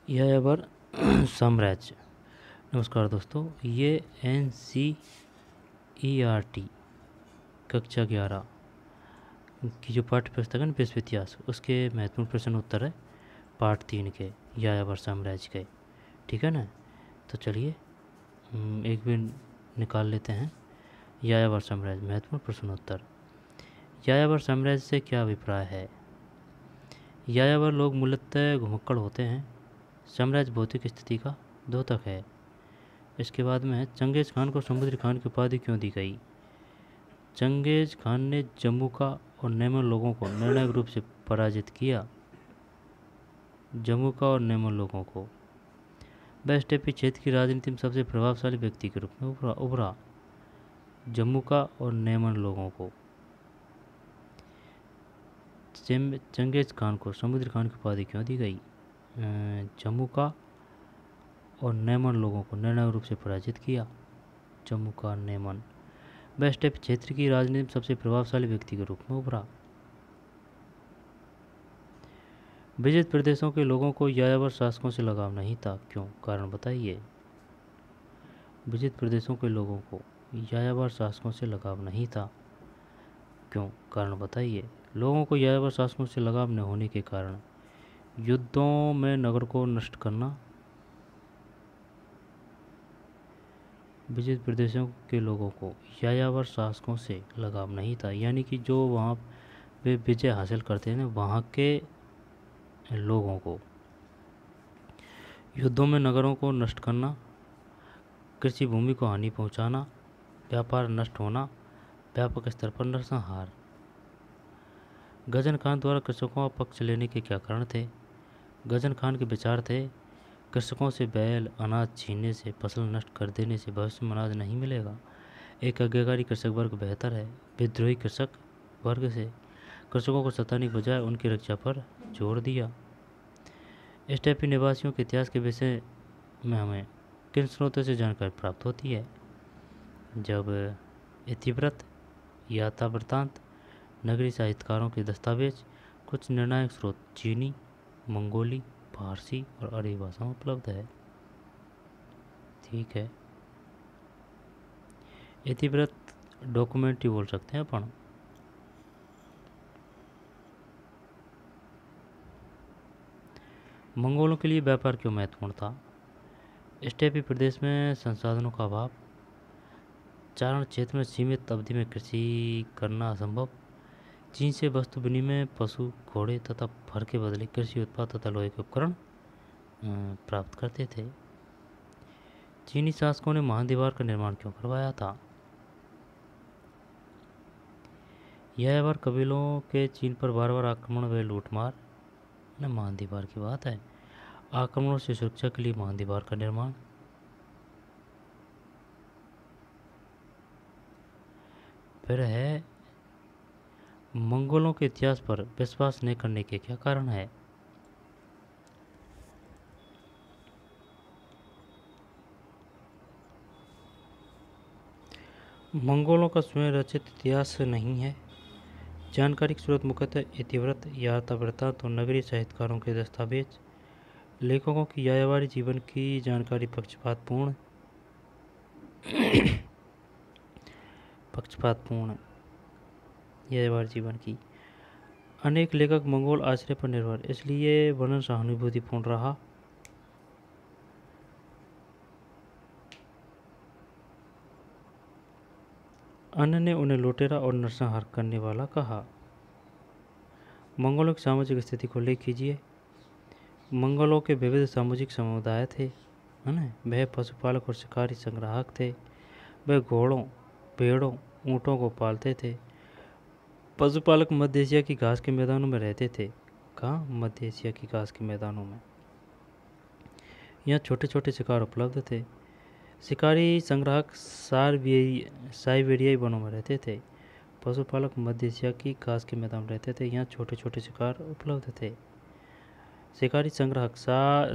यायावर साम्राज्य। नमस्कार दोस्तों, ये NCERT कक्षा 11 की जो पाठ्य पुस्तक है ना, विश्व इतिहास, उसके महत्वपूर्ण प्रश्न उत्तर है पार्ट 3 के यायावर साम्राज्य के। ठीक है ना। तो चलिए एक भी निकाल लेते हैं। यायावर साम्राज्य महत्वपूर्ण प्रश्नोत्तर। यायावर साम्राज्य से क्या अभिप्राय है? यायावर लोग मूलतः घुमक्कड़ होते हैं। साम्राज्य भौतिक स्थिति का द्योतक है। इसके बाद में चंगेज़ खान को समुद्री खान की उपाधि क्यों दी गई? चंगेज़ खान ने जम्मू और नैमन लोगों को निर्णायक रूप से पराजित किया। जम्मू और नैमन लोगों को वह स्टेपी क्षेत्र की राजनीति में सबसे प्रभावशाली व्यक्ति के रूप में उभरा। जम्मू और नैमन लोगों को चंगेज़ खान को समुद्री खान की उपाधि क्यों दी गई? जम्मू और नैमन लोगों को निर्णायक रूप से पराजित किया। जम्मू और नैमन वह स्टेप क्षेत्र की राजनीति में सबसे प्रभावशाली व्यक्ति के रूप में उभरा। विजित प्रदेशों के लोगों को यायावर शासकों से लगाव नहीं था, क्यों? कारण बताइए। विजित प्रदेशों के लोगों को यायावर शासकों से लगाव नहीं था, क्यों? कारण बताइए। लोगों को यायावर शासकों से लगाव न होने के कारण युद्धों में नगर को नष्ट करना। विजित प्रदेशों के लोगों को यायावर शासकों से लगाव नहीं था, यानी कि जो वहाँ वे विजय हासिल करते हैं वहाँ के लोगों को युद्धों में नगरों को नष्ट करना, कृषि भूमि को हानि पहुँचाना, व्यापार नष्ट होना, व्यापक स्तर पर नरसंहार। गजन खान द्वारा कृषकों का पक्ष लेने के क्या कारण थे? गजन खान के विचार थे कृषकों से बैल अनाज छीनने से, फसल नष्ट कर देने से भविष्य में अनाज नहीं मिलेगा। एक आज्ञाकारी कृषक वर्ग बेहतर है। विद्रोही कृषक वर्ग से कृषकों को सताने के बजाय उनकी रक्षा पर जोर दिया। स्टेपी निवासियों के इतिहास के विषय में हमें किन स्रोतों से जानकारी प्राप्त होती है? जब इतिवृत्त, यात्रावृत्तांत, नगरीय साहित्यकारों के दस्तावेज, कुछ निर्णायक स्रोत चीनी, मंगोली, फारसी और अरबी भाषा में उपलब्ध है। ठीक है। इतिवृत्त डॉक्यूमेंट ही बोल सकते हैं अपन। मंगोलों के लिए व्यापार क्यों महत्वपूर्ण था? स्टेपी प्रदेश में संसाधनों का अभाव, चारण क्षेत्र में सीमित अवधि में कृषि करना असंभव, चीन से वस्तु विनिमय, पशु, घोड़े तथा फर के बदले कृषि उत्पाद तथा लोहे के उपकरण प्राप्त करते थे। चीनी शासकों ने महादीवार का निर्माण क्यों करवाया था? यायावर कबीलों के चीन पर बार बार आक्रमण व लूटमार न महादीवार की बात है। आक्रमणों से सुरक्षा के लिए महादीवार का निर्माण। फिर है मंगोलों के इतिहास पर विश्वास नहीं करने के क्या कारण है? मंगोलों का स्वयं रचित इतिहास नहीं है। जानकारी की स्रोत मुख्यतः इतिवृत्त, यात्रावृत्तांत और नगरीय साहित्यकारों के दस्तावेज। लेखकों की यायावरी जीवन की जानकारी पक्षपातपूर्ण यायावरी जीवन की। अनेक लेखक मंगोल आश्रय पर निर्भर, इसलिए वर्णन सहानुभूतिपूर्ण रहा। अन्य ने उन्हें लुटेरा और नरसंहार करने वाला कहा। मंगोलों की सामाजिक स्थिति को उल्लेख कीजिए। मंगोलों के विविध सामाजिक समुदाय थे, है ना। वह पशुपालक और शिकारी संग्राहक थे। वह घोड़ों, भेड़ों, ऊँटों को पालते थे। पशुपालक मध्य एशिया की घास के मैदानों में रहते थे। कहाँ? मध्य एशिया की घास के मैदानों में। यहाँ छोटे छोटे शिकार उपलब्ध थे। शिकारी संग्राहक साइबेरियाई वनों में रहते थे। पशुपालक मध्य एशिया की घास के मैदान में रहते थे। यहाँ छोटे छोटे शिकार उपलब्ध थे। शिकारी संग्राहक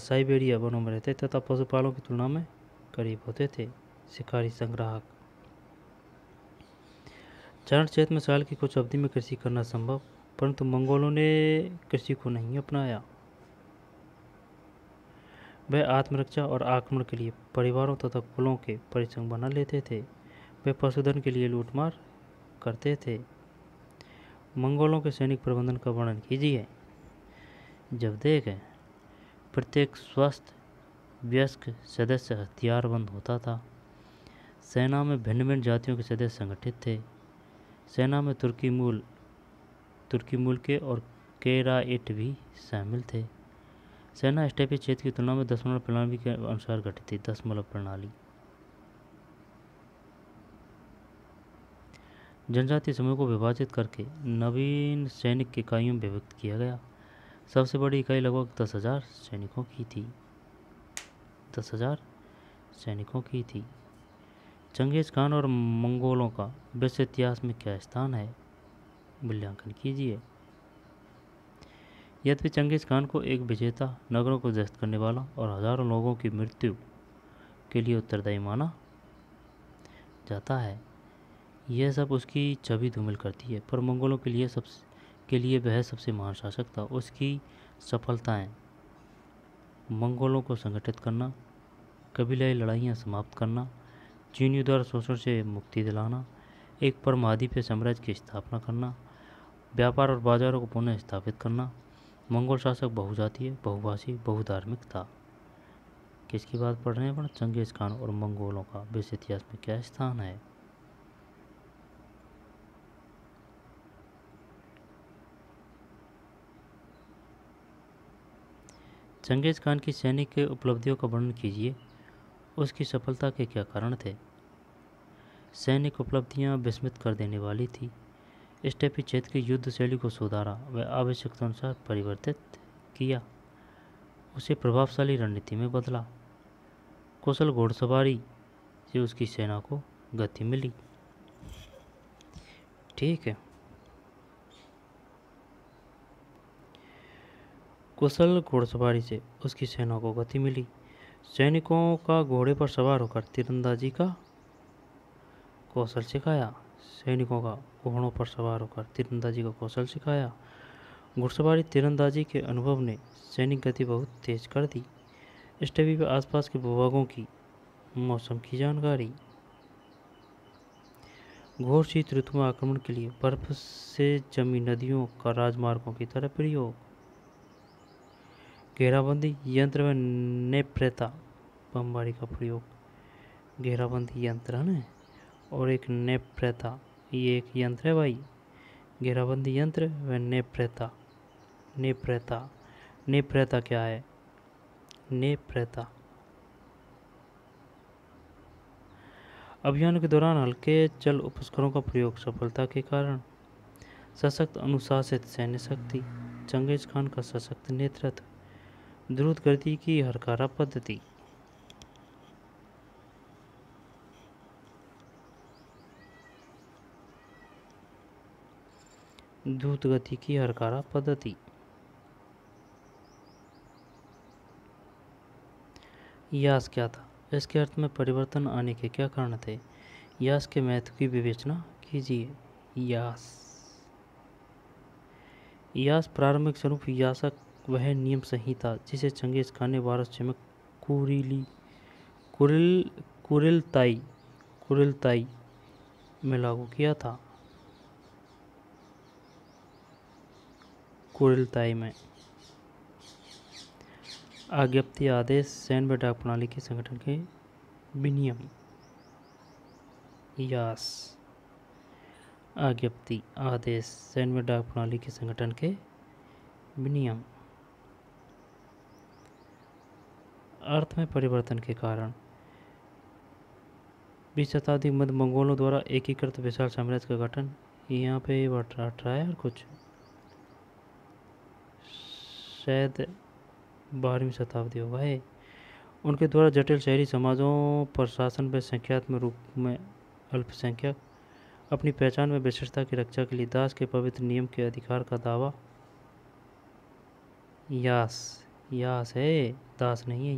साइबेरिया वनों में रहते तथा पशुपालकों की तुलना में करीब होते थे। शिकारी संग्राहक चारण क्षेत्र में साल की कुछ अवधि में कृषि करना संभव, परंतु मंगोलों ने कृषि को नहीं अपनाया। वह आत्मरक्षा और आक्रमण के लिए परिवारों तथा कुलों के परिसंघ बना लेते थे। वे पशुधन के लिए लूटमार करते थे। मंगोलों के सैनिक प्रबंधन का वर्णन कीजिए। जब देखें, प्रत्येक स्वस्थ वयस्क सदस्य हथियारबंद होता था। सेना में भिन्न भिन्न जातियों के सदस्य संगठित थे। सेना में तुर्की मूल के और केराइट भी शामिल थे। सेना स्टेपी क्षेत्र की तुलना में दशमलव प्रणाली के अनुसार गठित थी। दशमलव प्रणाली जनजातीय समूह को विभाजित करके नवीन सैनिक इकाइयों में विभक्त किया गया। सबसे बड़ी इकाई लगभग 10,000 सैनिकों की थी। 10,000 सैनिकों की थी। चंगेज खान और मंगोलों का विश्व इतिहास में क्या स्थान है? मूल्यांकन कीजिए। यद्यपि चंगेज खान को एक विजेता, नगरों को ध्वस्त करने वाला और हजारों लोगों की मृत्यु के लिए उत्तरदायी माना जाता है, यह सब उसकी छवि धूमिल करती है, पर मंगोलों के लिए वह सबसे महान शासक था। उसकी सफलताएं मंगोलों को संगठित करना, कबीलाई लड़ाइयाँ समाप्त करना, चीनियों द्वारा शोषण से मुक्ति दिलाना, एक परमहाद्वीपीय साम्राज्य की स्थापना करना, व्यापार और बाजारों को पुनः स्थापित करना। मंगोल शासक बहुजातीय, बहुभाषी, बहुधार्मिक था। किसकी बात पढ़ रहे हैं अपन? चंगेज खान और मंगोलों का विश्व इतिहास में क्या स्थान है? चंगेज खान की सैनिक उपलब्धियों का वर्णन कीजिए। उसकी सफलता के क्या कारण थे? सैनिक उपलब्धियां विस्मित कर देने वाली थी। स्टेपी क्षेत्र की युद्ध शैली को सुधारा व आवश्यकता अनुसार परिवर्तित किया। उसे प्रभावशाली रणनीति में बदला। कुशल घोड़सवारी से उसकी सेना को गति मिली। ठीक है। कुशल घोड़सवारी से उसकी सेना को गति मिली। सैनिकों का घोड़े पर सवार होकर तीरंदाजी का कौशल सिखाया। सैनिकों का घोड़ों पर सवार होकर तीरंदाजी का कौशल सिखाया। घुड़सवारी तीरंदाजी के अनुभव ने सैनिक गति बहुत तेज कर दी। स्टेपी के आसपास के भूभागों की मौसम की जानकारी। घोर शीत ऋतु में आक्रमण के लिए बर्फ से जमी नदियों का राजमार्गों की तरह प्रयोग। घेराबंदी यंत्र व नेप्रेता बमबारी का प्रयोग। घेराबंदी यंत्र है और एक नेप्रेता, ये एक यंत्र है भाई। घेराबंदी यंत्र व नेप्रेता। नेप्रेता क्या है? नेप्रेता अभियान के दौरान हल्के जल उपस्करों का प्रयोग। सफलता के कारण सशक्त अनुशासित सैन्य शक्ति। चंगेज खान का सशक्त नेतृत्व। द्रुत गति की हरकारा पद्धति। द्रुत गति की हरकारा पद्धति। यास क्या था? इसके अर्थ में परिवर्तन आने के क्या कारण थे? यास के महत्व की विवेचना कीजिए। यास प्रारंभिक स्वरूप यासक वह नियम संहिता जिसे चंगेज खान ने 1200 में कुरिलताई में लागू किया था। कुरिलताई में आज्ञप्ति आदेश सैन्य व डाक प्रणाली के संगठन के विनियम। यास आज्ञप्ति आदेश सैन्य व डाक प्रणाली के संगठन के विनियम। अर्थ में परिवर्तन के कारण 20 शताब्दी मध्य मंगोलों द्वारा एकीकृत विशाल साम्राज्य का गठन। यहाँ पे बढ़ रहा है और कुछ शायद 12वीं शताब्दी होगा है। उनके द्वारा जटिल शहरी समाजों पर शासन व संख्यात्मक रूप में अल्पसंख्यक अपनी पहचान में विशिष्टता की रक्षा के लिए दास के पवित्र नियम के अधिकार का दावा। यास है, दास नहीं है।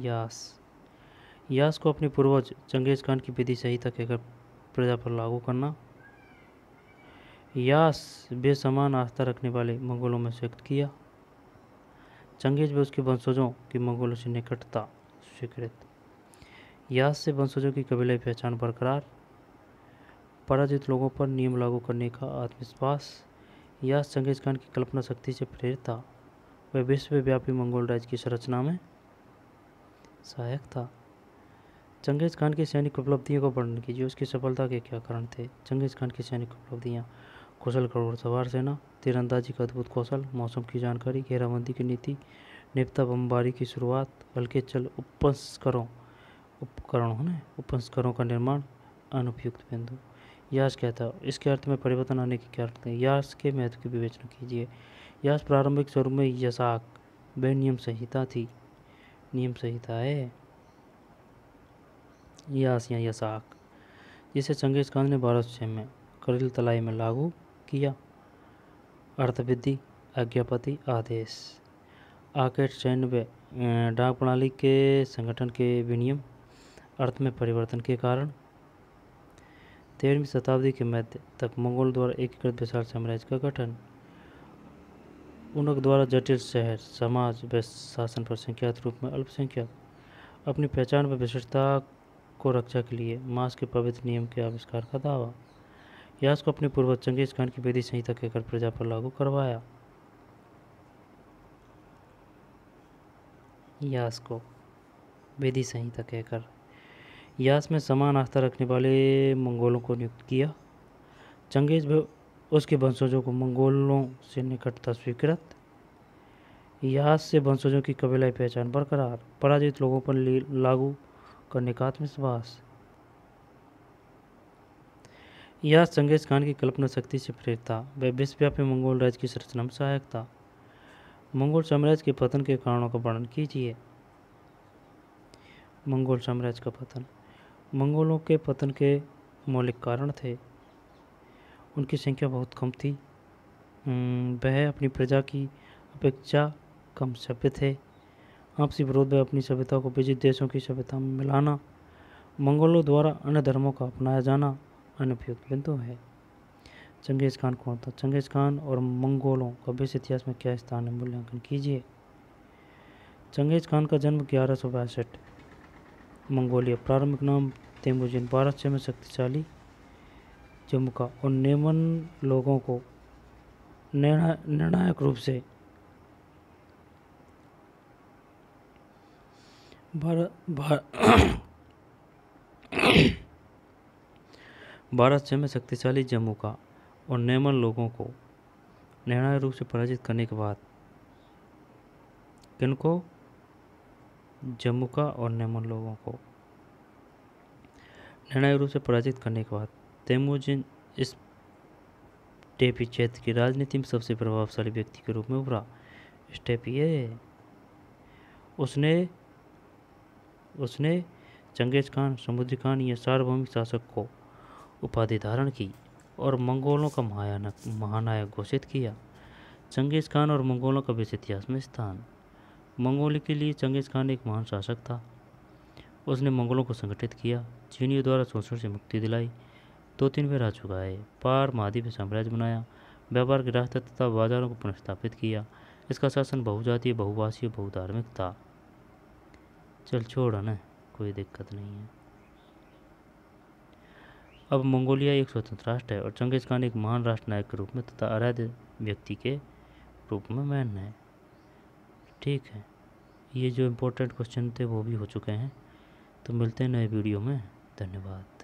यास को अपने पूर्वज चंगेज खान की विधि संहिता कहकर प्रजा पर लागू करना। यास बेसमान आस्था रखने वाले मंगोलों में से किया। चंगेज व उसके वंशजों की मंगोलों से निकटता स्वीकृत। यास से वंशजों की कबीलाई पहचान बरकरार, पराजित लोगों पर नियम लागू करने का आत्मविश्वास। यास चंगेज खान की कल्पना शक्ति से प्रेरित था, वह विश्वव्यापी मंगोल राज्य की संरचना में सहायक था। चंगेज खान की सैनिक उपलब्धियों का वर्णन कीजिए, उसकी सफलता के क्या कारण थे। चंगेज खान की सैनिक उपलब्धियाँ: कुशल घुड़सवार सेना, तीरंदाजी का अद्भुत कौशल, मौसम की जानकारी, घेराबंदी की नीति, निपता बमबारी की शुरुआत, हल्के चल उपकरणों का निर्माण, अनुपयुक्त बिंदु। यास क्या था, इसके अर्थ में परिवर्तन आने के क्या अर्थ थे। यास के महत्व की विवेचना कीजिए। यास प्रारंभिक स्वरूप में यसाक वह नियम संहिता थी, नियम संहिता है यास या यसाक, जिसे चंगेज खान ने 1206 में करिल तलाई में लागू किया। अर्थविधि, आज्ञापति, आदेश, आकेट सैन्य व डाक प्रणाली के संगठन के विनियम, अर्थ में परिवर्तन के कारण। 13वीं शताब्दी के मध्य तक मंगोल द्वारा एकीकृत विशाल साम्राज्य का गठन, उनके द्वारा जटिल शहर समाज व शासन पर संख्यात रूप में अल्पसंख्यक अपनी पहचान व विशेषता को रक्षा के लिए मास के पवित्र नियम के आविष्कार का दावा। यास को अपने पूर्वज चंगेज खान की वेदी संहिता कहकर प्रजा पर लागू करवाया। यास को वेदी संहिता कहकर यास में समान आस्था रखने वाले मंगोलों को नियुक्त किया। चंगेज व उसके वंशजों को मंगोलों से निकटता स्वीकृत। यास से वंशजों की कबीलाई पहचान बरकरार, पराजित लोगों पर लागू करने का आत्मविश्वास। यास चंगेज खान की कल्पना शक्ति से प्रेरित था, वह विश्वव्यापी मंगोल राज्य की संरचना में सहायक था। मंगोल साम्राज्य के पतन के कारणों का वर्णन कीजिए। मंगोल साम्राज्य का पतन, मंगोलों के पतन के मौलिक कारण थे। उनकी संख्या बहुत कम थी, वह अपनी प्रजा की अपेक्षा कम सभ्य थे। आपसी विरोध व अपनी सभ्यता को विजित देशों की सभ्यता में मिलाना, मंगोलों द्वारा अन्य धर्मों का अपनाया जाना अनुपयुक्त बिंदु है। चंगेज खान कौन था। चंगेज खान और मंगोलों का विश्व इतिहास में क्या स्थान है, मूल्यांकन कीजिए। चंगेज खान का जन्म 1162, मंगोलिया, प्रारंभिक नाम तेमुजिन, 1206 में शक्तिशाली जम्मू का और नेमन लोगों को निर्णायक रूप से 1206 में शक्तिशाली जम्मू का और नेमन लोगों को निर्णायक रूप से पराजित करने के बाद, किनको, जम्मू का और नेमन लोगों को निर्णायक रूप से पराजित करने के बाद तेमुजिन इस स्टेपी क्षेत्र की राजनीति में सबसे प्रभावशाली व्यक्ति के रूप में उभरा। स्टेपी है, उसने चंगेज खान, समुद्री खान या सार्वभौमिक शासक को उपाधि धारण की और मंगोलों का महानायक घोषित किया। चंगेज खान और मंगोलों का विश्व इतिहास में स्थान। मंगोली के लिए चंगेज खान एक महान शासक था। उसने मंगोलों को संगठित किया, चीनियों द्वारा शोषण से मुक्ति दिलाई, 2-3 बार राज चुकाए, पार महाद्वीप में साम्राज्य बनाया, व्यापार की रास्ते तथा बाजारों को पुनर्स्थापित किया। इसका शासन बहुजातीय, बहुभाषीय, बहुधार्मिक था। चल छोड़ ना, कोई दिक्कत नहीं है। अब मंगोलिया एक स्वतंत्र राष्ट्र है और चंगेज खान एक महान राष्ट्र नायक के रूप में तथा आराध्य व्यक्ति के रूप में मान्य है। ठीक है, ये जो इम्पोर्टेंट क्वेश्चन थे वो भी हो चुके हैं। तो मिलते हैं नए वीडियो में। धन्यवाद।